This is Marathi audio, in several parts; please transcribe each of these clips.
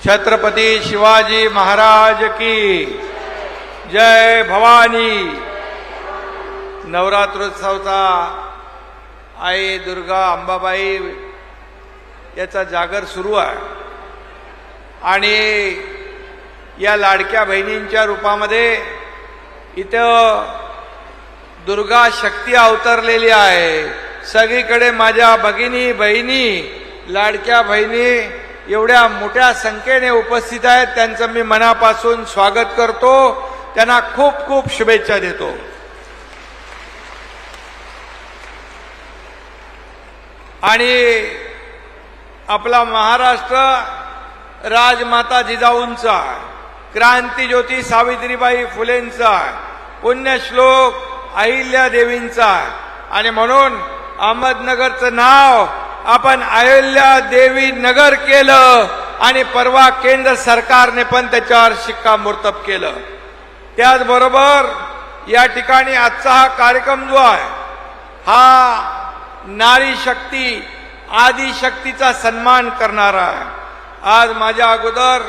छत्रपती शिवाजी महाराज की जय भवानी। नवरात्रोत्सवचा आई दुर्गा अंबाबाई याचा जागर सुरू आहे आणि या लाडक्या बहिणींच्या रूपामध्ये इथं दुर्गा शक्ती अवतरलेली आहे। सगळीकडे माझ्या भगिनी बहिणी लाडक्या बहिणी एवढ्या मोठ्या संख्येने उपस्थित आहेत, त्यांचं मी मनापासून स्वागत करतो, त्यांना खूप खूप शुभेच्छा देतो। आणि आपला महाराष्ट्र राजमाता जिजाऊंचा, क्रांतीज्योती सावित्रीबाई फुलेंचा, पुण्यश्लोक अहिल्यादेवींचा आणि म्हणून अहमदनगरचं नाव आपण अहिल्या देवी नगर केलं आणि परवा केंद्र सरकारने पण त्याच्यावर शिक्कामोर्तब केलं। त्याचबरोबर या ठिकाणी आजचा हा कार्यक्रम जो आहे हा नारी शक्ती आदिशक्तीचा सन्मान करणारा आहे। आज माझ्या अगोदर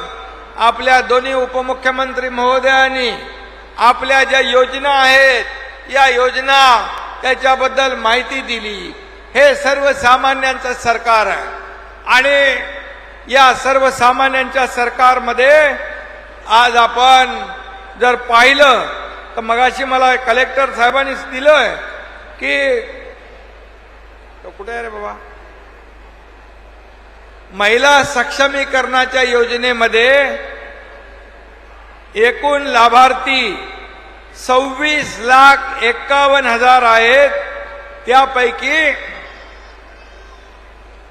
आपल्या दोन्ही उपमुख्यमंत्री महोदयांनी आपल्या ज्या योजना आहेत या योजना त्याच्याबद्दल माहिती दिली। हे सर्वसामान्यांचं सरकार आहे आणि या सर्वसामान्यांच्या सरकारमध्ये आज आपण जर पाहिलं तर मगाशी मला कलेक्टर साहेबांनी दिलंय की कुठे आहे रे बाबा, महिला सक्षमीकरणाच्या योजनेमध्ये एकूण लाभार्थी 26,51,000 आहेत। त्यापैकी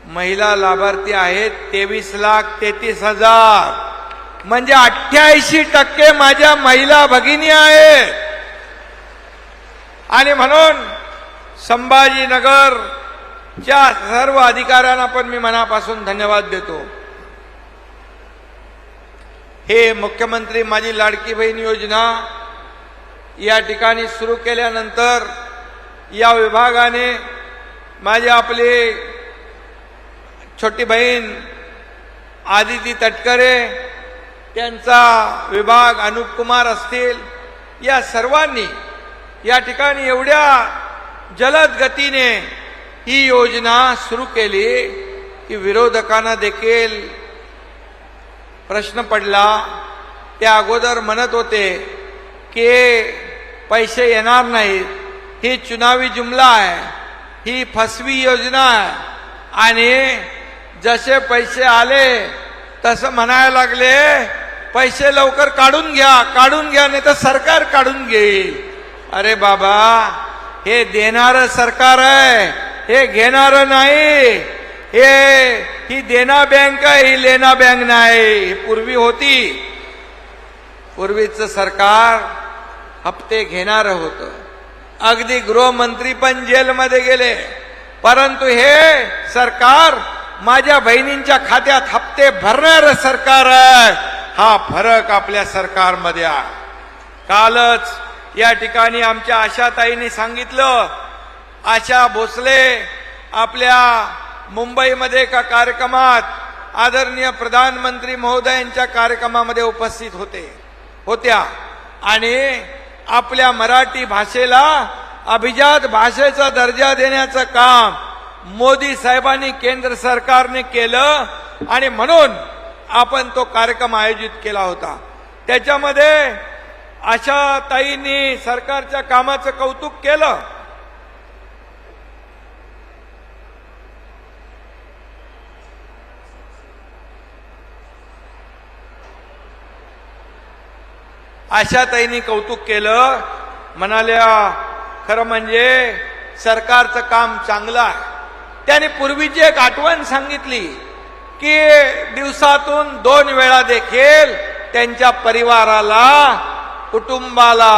महिला लाभार्थी आहेत 23,33,000, म्हणजे 88% माझ्या महिला भगिनी आहेत। आणि म्हणून संभाजीनगरच्या सर्व अधिकाऱ्यांना पण मी मनापासून धन्यवाद देतो। हे मुख्यमंत्री माझी लाडकी बहीण योजना या ठिकाणी सुरू केल्यानंतर या विभागाने माझी आपली छोटी बहीण आदिती तटकरे, त्यांचा विभाग अनुप कुमार असतील, या सर्वांनी या ठिकाणी एवढ्या जलद गतीने ही योजना सुरू केली की विरोधकांना देखील प्रश्न पडला। त्या अगोदर म्हणत होते की पैसे येणार नाहीत, ही चुनावी जुमला आहे, ही फसवी योजना आहे। आणि जसे पैसे आले तसं म्हणायला लागले पैसे लवकर काढून घ्या नाही तर सरकार काढून घेईल। अरे बाबा, हे देणारं सरकार आहे, हे घेणारं नाही। ही देना बँक आहे, ही लेना बँक नाही। पूर्वी होती, पूर्वीचं सरकार हप्ते घेणारं होतं, अगदी गृहमंत्री पण जेलमध्ये गेले। परंतु हे सरकार माझ्या बहिणींच्या खात्यात हप्ते भरणारं सरकार आहे। हा फरक आपल्या सरकारमध्ये आहे। कालच या ठिकाणी आमच्या आशाताईंनी सांगितलं, आशा भोसले आपल्या मुंबईमध्ये एका कार्यक्रमात आदरणीय प्रधानमंत्री महोदयांच्या कार्यक्रमामध्ये उपस्थित होत्या आणि आपल्या मराठी भाषेला अभिजात भाषेचा दर्जा देण्याचं काम मोदी साहेबांनी केंद्र सरकारने केलं आणि म्हणून आपण तो कार्यक्रम आयोजित केला होता। त्याच्यामध्ये आशाताईंनी सरकारच्या कामाचं कौतुक केलं। आशाताईंनी कौतुक केलं, म्हणाल्या खरं म्हणजे सरकारचं काम चांगलं आहे। त्याने पूर्वीची एक आठवण सांगितली की दिवसातून 2 वेळा देखील त्यांच्या परिवाराला कुटुंबाला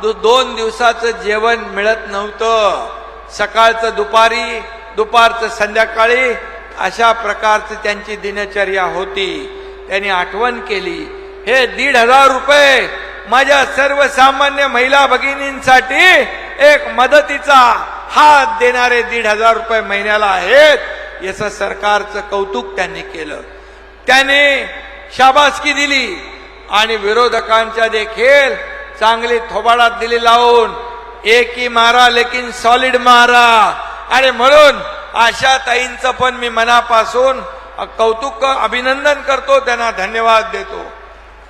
2 दिवसाचं जेवण मिळत नव्हतं। सकाळचं दुपारी, दुपारचं संध्याकाळी, अशा प्रकारची त्यांची दिनचर्या होती। त्यांनी आठवण केली, हे 1,500 रुपये माझ्या सर्वसामान्य महिला भगिनींसाठी एक मदतीचा हात देणारे 1,500 रुपये महिन्याला आहेत। याचं सरकारचं कौतुक त्यांनी केलं। त्याने शाबासकी दिली आणि विरोधकांच्या देखील चांगली थोबाडात दिली लावून, एक ही मारा लेकिन सॉलिड मारा. आणि म्हणून आशाताईंचं पण मी मनापासून कौतुक अभिनंदन करतो, त्यांना धन्यवाद देतो.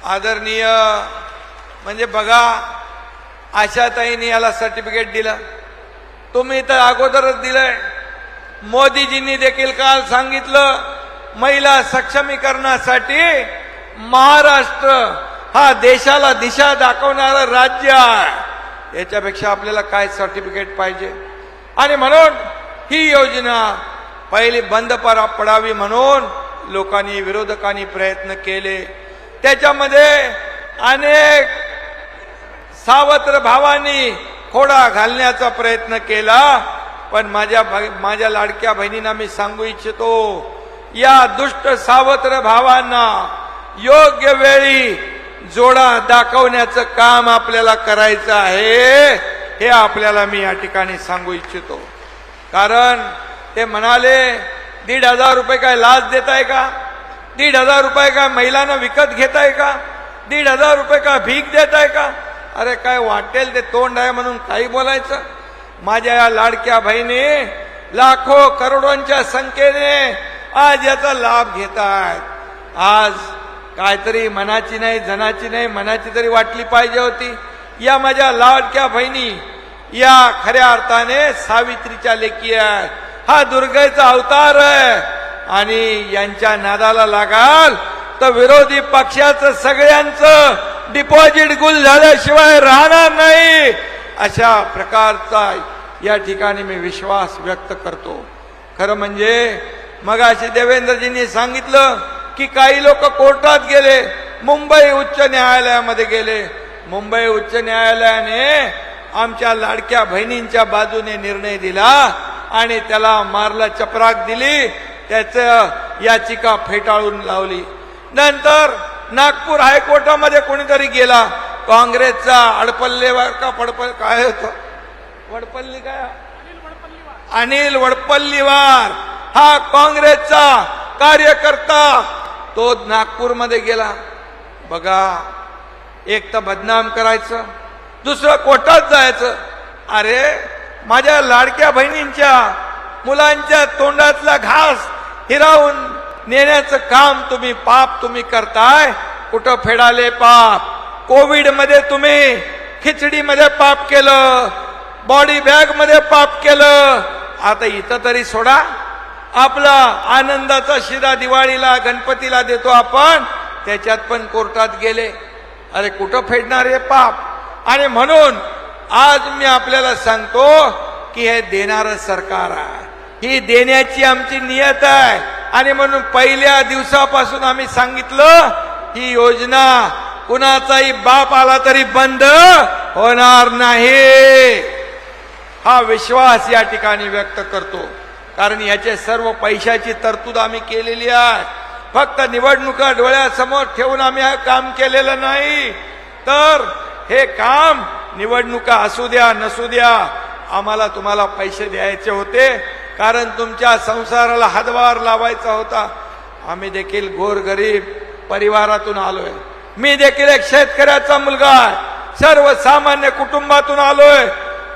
आदरणीय म्हणजे बघा, आशाताईंनी याला सर्टिफिकेट दिलं, तुम्ही तर अगोदरच दिलंय. मोदीजींनी देखील काल सांगितलं, महिला सक्षमीकरणासाठी महाराष्ट्र हा देशाला दिशा दाखवणारं राज्य आहे. याच्यापेक्षा आपल्याला काय सर्टिफिकेट पाहिजे. आणि म्हणून ही योजना पहिली बंद पडावी म्हणून लोकांनी, विरोधकांनी प्रयत्न केले. त्याच्यामध्ये अनेक सावत्र भावांनी खोडा घालण्याचा प्रयत्न केला. पण माझ्या लाडक्या बहिणींना मी सांगू इच्छितो, या दुष्ट सावत्र भावांना योग्य वेळी जोडा दाखवण्याचं काम आपल्याला करायचं आहे, हे आपल्याला मी या ठिकाणी सांगू इच्छितो. कारण ते म्हणाले 1,500 रुपये काय लाच देताय का, 1,500 रुपये काय महिलांना विकत घेताय का, 1,500 रुपये का भीक देताय का. अरे काय वाटेल ते तोंड आहे म्हणून काही बोलायचं. माझ्या या लाडक्या बहिणी लाखो करोडोंच्या संख्येने आज याचा लाभ घेत आहेत. आज काहीतरी मनाची नाही, जनाची नाही, मनाची तरी वाटली पाहिजे होती. या माझ्या लाडक्या बहिणी या खऱ्या अर्थाने सावित्रीच्या लेकी आहेत. हा दुर्गेचा अवतार आहे. आणि यांच्या नादाला लागाल तर विरोधी पक्षाचं सगळ्यांचं डिपॉझिट गुल झाल्याशिवाय राहणार नाही, अशा प्रकारचा या ठिकाणी मी विश्वास व्यक्त करतो. खरं म्हणजे मगाशी देवेंद्रजींनी सांगितलं की काही लोक कोर्टात गेले, मुंबई उच्च न्यायालयामध्ये गेले. मुंबई उच्च न्यायालयाने आमच्या लाडक्या बहिणींच्या बाजूने निर्णय दिला आणि त्याला मारला, चपराक दिली, त्याचं याचिका फेटाळून लावली. नंतर नागपूर हायकोर्टामध्ये कोणीतरी गेला, काँग्रेसचा अडपल्लेवार का काय होतं, वडपल्ली काय, अनिल वडपल्लीवार हा काँग्रेसचा कार्यकर्ता, तो नागपूरमध्ये गेला. बघा, एक तर बदनाम करायचं, दुसरं कोर्टात जायचं. अरे माझ्या लाडक्या बहिणींच्या मुलांच्या तोंडातला घास हिरावून नेण्याचं काम पाप तुम्ही करताय. कुठं फेडाले पाप. कोविड मध्ये तुम्ही खिचडीमध्ये पाप केलं, बॉडी बॅग मध्ये पाप केलं. आता इथं तरी सोडा. आपला आनंदाचा शिरा दिवाळीला गणपतीला देतो आपण, त्याच्यात पण कोर्टात गेले. अरे कुठं फेडणार हे पाप. आणि म्हणून आज मी आपल्याला सांगतो की हे देणारं सरकार आहे, ही देण्याची आमची नियत आहे. आणि म्हणून पहिल्या दिवसापासून आम्ही सांगितलं ही योजना कुणाचाही बाप आला तरी बंद होणार नाही, हा विश्वास या ठिकाणी व्यक्त करतो. कारण याचे सर्व पैशाची तरतूद आम्ही केलेली आहे. फक्त निवडणुका डोळ्यासमोर ठेवून आम्ही हे काम केलेलं नाही, तर हे काम निवडणुका असू द्या नसू द्या, आम्हाला तुम्हाला पैसे द्यायचे होते. कारण तुमच्या संसाराला हातभार लावायचा होता. आम्ही देखील गोरगरीब परिवारातून आलोय. मी देखील एक शेतकऱ्याचा मुलगा आहे, सर्वसामान्य कुटुंबातून आलोय.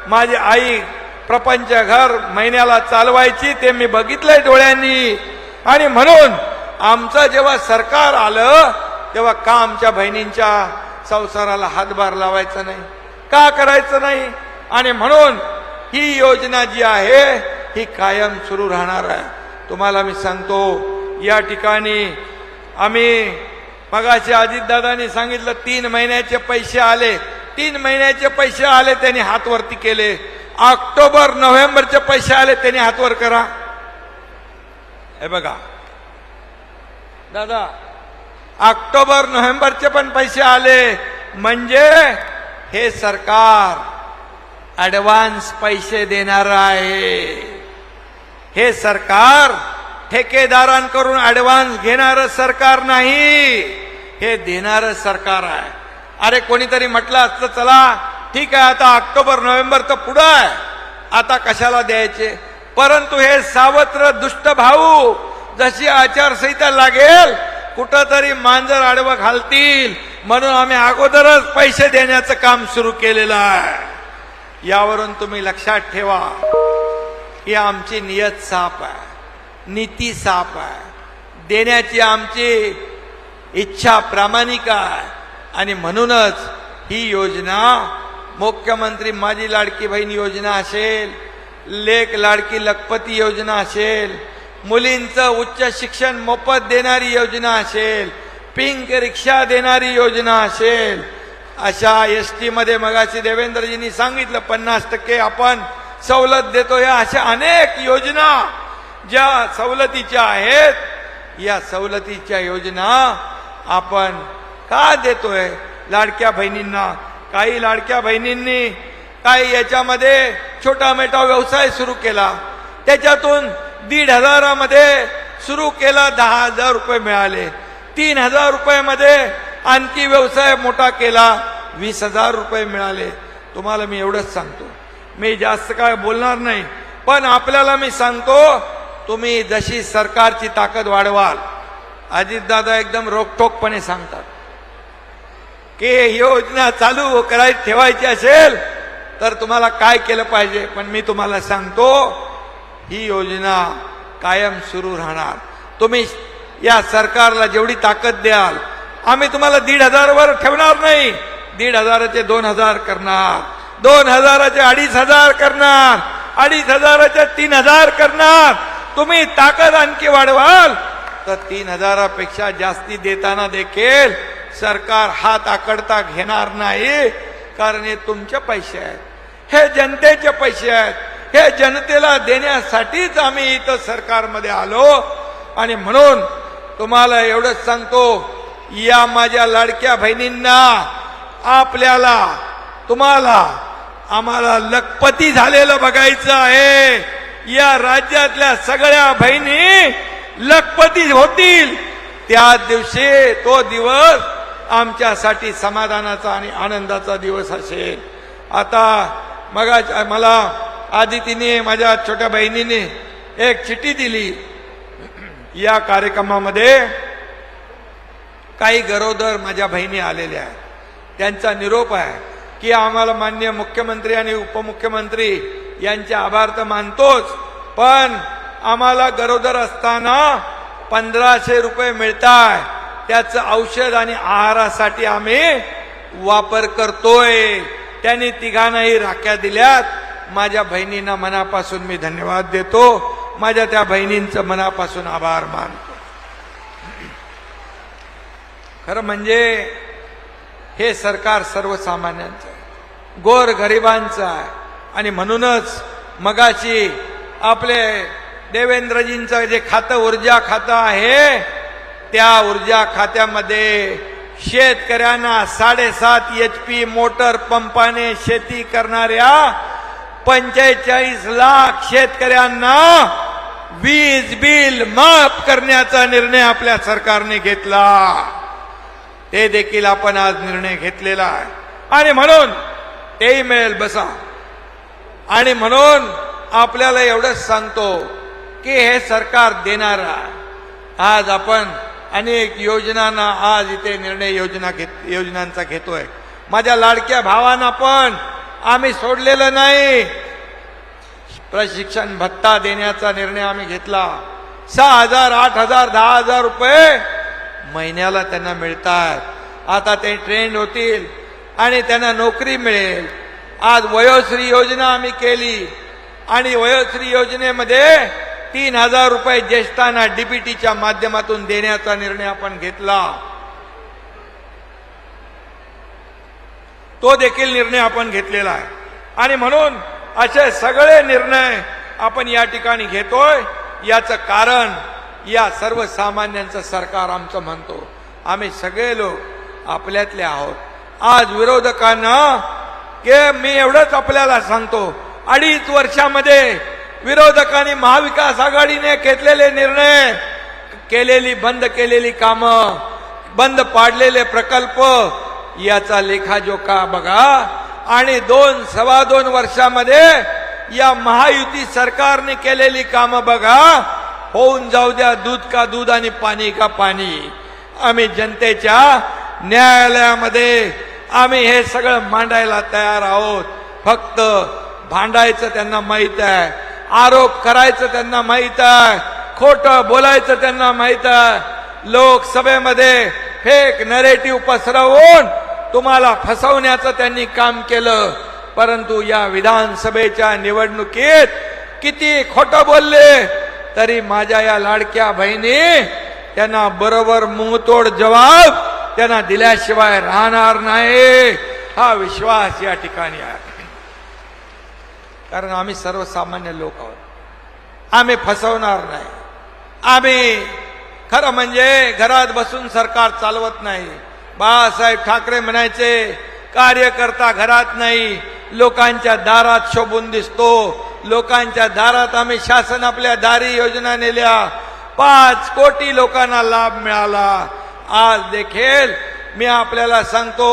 माझी आई प्रपंच घर महिन्याला चालवायची, ते मी बघितलंय डोळ्यांनी. आणि म्हणून आमचं जेव्हा सरकार आलं तेव्हा का आमच्या बहिणींच्या संसाराला हातभार लावायचा नाही, का करायचं नाही. आणि म्हणून ही योजना जी आहे ही कायम सुरू राहणार आहे. तुम्हाला मी सांगतो, या ठिकाणी आम्ही मगाशी अजितदादांनी सांगितलं 3 महिन्याचे पैसे आले, 3 महिन्याचे पैसे आले, त्यांनी हात वरती केले. ऑक्टोबर नोव्हेंबरचे पैसे आले, त्यांनी हात वर करा. हे बघा दादा, ऑक्टोबर नोव्हेंबरचे पण पैसे आले, म्हणजे हे सरकार ऍडव्हान्स पैसे देणार आहे. हे सरकार ठेकेदारांकडून ऍडव्हान्स घेणारं सरकार नाही, हे देणारं सरकार आहे. अरे कोणीतरी म्हटलं असतं चला ठीक आहे, आता ऑक्टोबर नोव्हेंबर तर पुढं आहे, आता कशाला द्यायचे. परंतु हे सावत्र दुष्ट भाऊ, जशी आचारसंहिता लागेल कुठंतरी मांजर आडवं घालतील म्हणून आम्ही अगोदरच पैसे देण्याचं काम सुरू केलेलं आहे। यावरून तुम्ही लक्षात ठेवा की आमची नियत साफ आहे, नीती साफ आहे, देण्याची आमची इच्छा प्रामाणिक आहे। आणि म्हणूनच ही योजना मुख्यमंत्री माझी लाडकी बहीण योजना असेल, लेक लाडकी लखपती योजना असेल, मुलींचं उच्च शिक्षण मोफत देणारी योजना असेल, पिंक रिक्षा देणारी योजना असेल, अशा एसटी मध्ये मगाशी देवेंद्रजींनी सांगितलं 50% आपण सवलत देतो, या अशा अनेक योजना ज्या सवलतीच्या आहेत, या सवलतीच्या योजना आपण का देतोय लाडक्या बहिणींना? काही लाडक्या बहिणींनी काही याच्यामध्ये छोटा मोठा व्यवसाय सुरू केला, त्याच्यातून 1,500 मध्ये सुरू केला, 10,000 रुपये मिळाले, 3,000 रुपयामध्ये आणखी व्यवसाय मोठा केला, 20,000 रुपये मिळाले। तुम्हाला मी एवढंच सांगतो, मी जास्त काय बोलणार नाही, पण आपल्याला मी सांगतो, तुम्ही जशी सरकारची ताकद वाढवाल, अजितदादा एकदम रोखठोकपणे सांगतात की योजना चालू करायची ठेवायची असेल तर तुम्हाला काय केलं पाहिजे, पण मी तुम्हाला सांगतो ही योजना कायम सुरू राहणार। तुम्ही या सरकारला जेवढी ताकद द्याल, आम्ही तुम्हाला 1,500 वर ठेवणार नाही, 1,500चे 2,000 करणार, 2,000चे 2,500 करणार, 2,500चे 3,000 करणार। तुम्ही ताकद आणखी वाढवाल तर 3,000 पेक्षा जास्ती देताना देखील सरकार हात आकडता घेणार नाही, कारण हे तुमचे पैसे आहेत, हे जनतेचे पैसे आहेत, हे जनतेला देण्यासाठीच आम्ही इथं सरकारमध्ये आलो। आणि म्हणून तुम्हाला एवढंच सांगतो, या माझ्या लाडक्या बहिणींना, आपल्याला, तुम्हाला, आम्हाला लखपती झालेलं बघायचं आहे। या राज्यातल्या सगळ्या बहिणी लखपती होतील, त्या दिवशी तो दिवस आमच्यासाठी समाधानाचा आणि आनंदाचा दिवस असेल। आता मला आदितीने, माझ्या छोट्या बहिणीने एक चिठ्ठी दिली। या कार्यक्रमामध्ये काही गरोदर माझ्या बहिणी आलेल्या आहेत, त्यांचा निरोप आहे की आम्हाला माननीय मुख्यमंत्री आणि उपमुख्यमंत्री यांचे आभार तर मानतोच, पण आम्हाला गरोदर असताना 1,500 रुपये मिळतात, त्याचं औषध आणि आहारासाठी आम्ही वापर करतोय। त्यांनी तिघांनाही राख्या दिल्यात। माझ्या बहिणींना मनापासून मी धन्यवाद देतो, माझ्या त्या बहिणींचं मनापासून आभार मानतो। खरं म्हणजे हे सरकार सर्वसामान्यांचं आहे, गोर गरिबांचं आहे। आणि म्हणूनच मगाशी आपले देवेंद्रजींचं जे खातं ऊर्जा खातं आहे, त्या ऊर्जा खात्यामध्ये शेतकऱ्यांना 7.5 HP मोटर पंपाने शेती करणाऱ्या 45 लाख शेतकऱ्यांना वीज बिल माफ करण्याचा निर्णय आपल्या सरकारने घेतला। ते देखील आपण आज निर्णय घेतलेला आहे आणि म्हणून तेही मिळेल बसा। आणि म्हणून आपल्याला एवढंच सांगतो की हे सरकार देणार आहे। आज आपण अनेक योजनांना आज इथे निर्णय योजनांचा घेतोय। माझ्या लाडक्या भावांना पण आम्ही सोडलेलं नाही। प्रशिक्षण भत्ता देण्याचा निर्णय आम्ही घेतला। 6,000, 8,000, 10,000 रुपये महिन्याला त्यांना मिळतात। आता ते ट्रेंड होतील आणि त्यांना नोकरी मिळेल। आज वयोश्री योजना आम्ही केली आणि वयोश्री योजनेमध्ये 3,000 रुपये ज्येष्ठांना डीबीटीच्या माध्यमातून देण्याचा निर्णय आपण घेतला। तो देखील निर्णय आपण घेतलेला आहे आणि म्हणून असे सगळे निर्णय आपण या ठिकाणी घेतोय। याचं कारण या सर्वसामान्यांचं सरकार आमचं म्हणतो। आम्ही सगळे लोक आपल्यातले आहोत। आज विरोधकांना मी एवढंच आपल्याला सांगतो, 2.5 वर्षामध्ये विरोधकांनी महाविकास आघाडीने घेतलेले निर्णय, बंद केलेली कामं, बंद पाडलेले प्रकल्प, याचा लेखाजोखा बघा। आणि 2-2.25 वर्षामध्ये या महायुती सरकारने केलेली कामं बघा। होऊन जाऊ द्या दूध का दूध आणि पाणी का पाणी। आम्ही जनतेच्या न्यायालयामध्ये आम्ही हे सगळं मांडायला तयार आहोत. फक्त भांडायचं त्यांना माहित आहे, आरोप करायचं त्यांना माहित आहे, खोटं बोलायचं त्यांना माहित आहे. लोकसभेमध्ये फेक नरेटिव्ह पसरवून तुम्हाला फसवण्याचं त्यांनी काम केलं. परंतु या विधानसभेच्या निवडणुकीत किती खोटं बोलले तरी माझ्या या लाडक्या बहिणी त्यांना बरोबर मुंहतोड जवाब त्यांना दिल्याशिवाय राहणार नाही. हा विश्वास या ठिकाणी आहे. कारण आम्ही सर्वसामान्य लोक आहोत, आम्ही फसवणार नाही. आम्ही खरं म्हणजे घरात बसून सरकार चालवत नाही. बाळासाहेब ठाकरे म्हणायचे, कार्यकर्ता घरात नाही, लोकांच्या दारात शोभून दिसतो. लोकांच्या दारात आम्ही शासन आपल्या दारी योजना नेल्या, 5 कोटी लोकांना लाभ मिळाला. आज देखील मी आपल्याला सांगतो,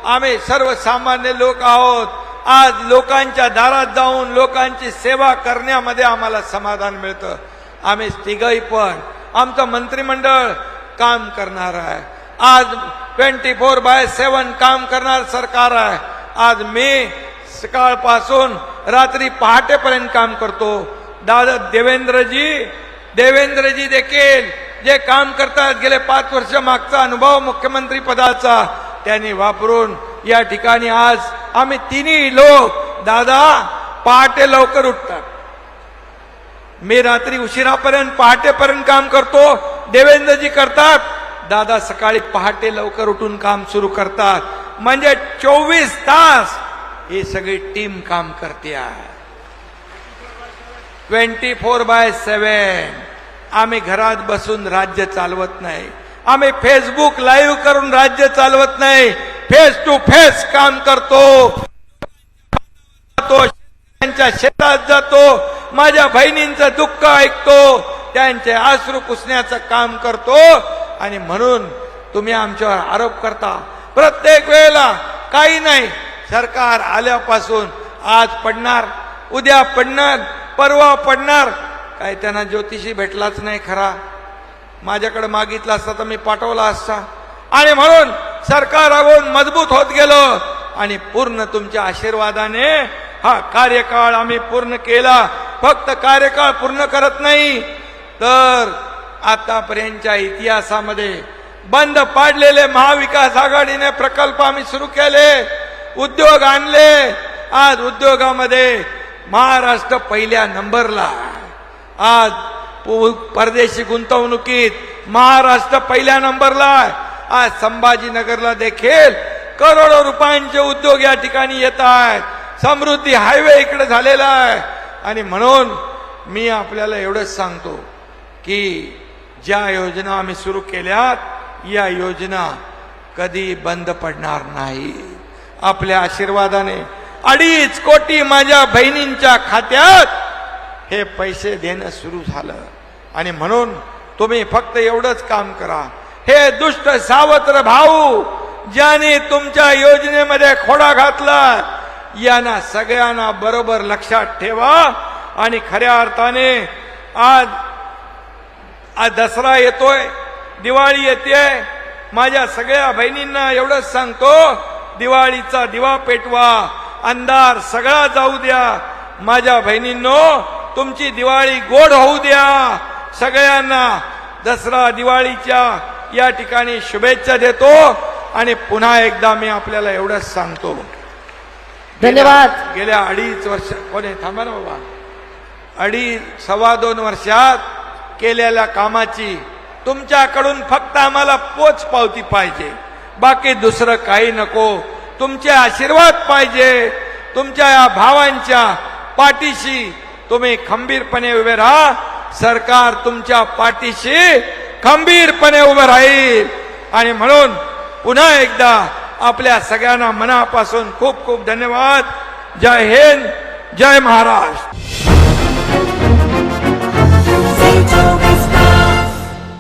आम्ही सर्वसामान्य लोक आहोत. आज लोकांच्या दारात जाऊन लोकांची सेवा करण्यामध्ये आम्हाला समाधान मिळतं. आम्ही तिघही पण आमचं मंत्रिमंडळ काम करणार आहे. आज 24/7 काम करणार सरकार आहे. आज मी सकाळपासून रात्री पहाटेपर्यंत काम करतो. दादा देवेंद्रजी देखील जे काम करतात, गेले 5 वर्ष मागचा अनुभव मुख्यमंत्री पदाचा त्यांनी वापरून या ठिकाणी आज आम्ही तिन्ही लोक, दादा पहाटे लवकर उठतात, मी रात्री उशिरापर्यंत पहाटेपर्यंत काम करतो, देवेंद्रजी करतात, दादा सकाळी पहाटे लवकर उठून काम सुरू करतात. म्हणजे 24 तास ही सगळी टीम काम करते आहे. 24/7 आम्ही घरात बसून राज्य चालवत नाही. आम्ही फेसबुक लाईव्ह करून राज्य चालवत नाही. फेस टू फेस काम करतो. त्यांच्या शेतात जातो, माझ्या बहिणींचं दुःख ऐकतो, त्यांचे अश्रू पुसण्याचं काम करतो. आणि म्हणून तुम्ही आमच्यावर आरोप करता प्रत्येक वेळेला. काही नाही, सरकार आल्यापासून आज पडणार, उद्या पडणार, परवा पडणार. काय त्यांना ज्योतिषी भेटलाच नाही खरा. माझ्याकडे मागितला असता तर मी पाठवला असता. आणि म्हणून सरकार अगोदर मजबूत होत गेलो. आणि पूर्ण तुमच्या आशीर्वादाने हा कार्यकाळ आम्ही पूर्ण केला. फक्त कार्यकाळ पूर्ण करत नाही तर आतापर्यंतच्या इतिहासामध्ये बंद पाडलेले महाविकास आघाडीने प्रकल्प आम्ही सुरू केले, उद्योग आणले. आज उद्योगामध्ये महाराष्ट्र पहिल्या नंबरला. आज परदेशी गुंतवणुकीत महाराष्ट्र पहिल्या नंबरला. आज संभाजीनगरला देखील करोडो रुपयांचे उद्योग या ठिकाणी येत आहेत. समृद्धी हायवे इकडे झालेला आहे. आणि म्हणून मी आपल्याला एवढंच सांगतो की ज्या योजना आम्ही सुरू केल्यात, या योजना कधी बंद पडणार नाही. आपल्या आशीर्वादाने 2.5 कोटी माझ्या बहिणींच्या खात्यात हे पैसे देणं सुरू झालं. आणि म्हणून तुम्ही फक्त एवढंच काम करा. हे दुष्ट सावत्र भाऊ ज्याने तुमच्या योजनेमध्ये खोडा घातला, यांना सगळ्यांना बरोबर लक्षात ठेवा. आणि खऱ्या अर्थाने आज दसरा येतोय, दिवाळी येते. माझ्या सगळ्या बहिणींना एवढंच सांगतो, दिवाळीचा दिवा पेटवा, अंधार सगळा जाऊ द्या. माझ्या बहिणींनो, तुमची दिवाळी गोड होऊ द्या. सगळ्यांना दसरा दिवाळीच्या या ठिकाणी शुभेच्छा देतो. आणि पुन्हा एकदा मी आपल्याला एवढंच सांगतो, धन्यवाद. गेल्या 2.5 वर्ष कोणी थांबा ना बाबा, 2.5-2.25 वर्षात केलेल्या कामाची तुमच्याकडून फक्त आम्हाला पोच पावती पाहिजे, बाकी दुसरं काही नको. तुमचे आशीर्वाद पाहिजे. तुमच्या या भावांच्या पाठीशी तुम्ही खंबीरपणे उभे राहा. सरकार तुमच्या पाठीशी खंबीरपणे उभे राहील. आणि म्हणून पुन्हा एकदा आपल्या सगळ्यांना मनापासून खूप खूप धन्यवाद. जय हिंद, जय महाराष्ट्र.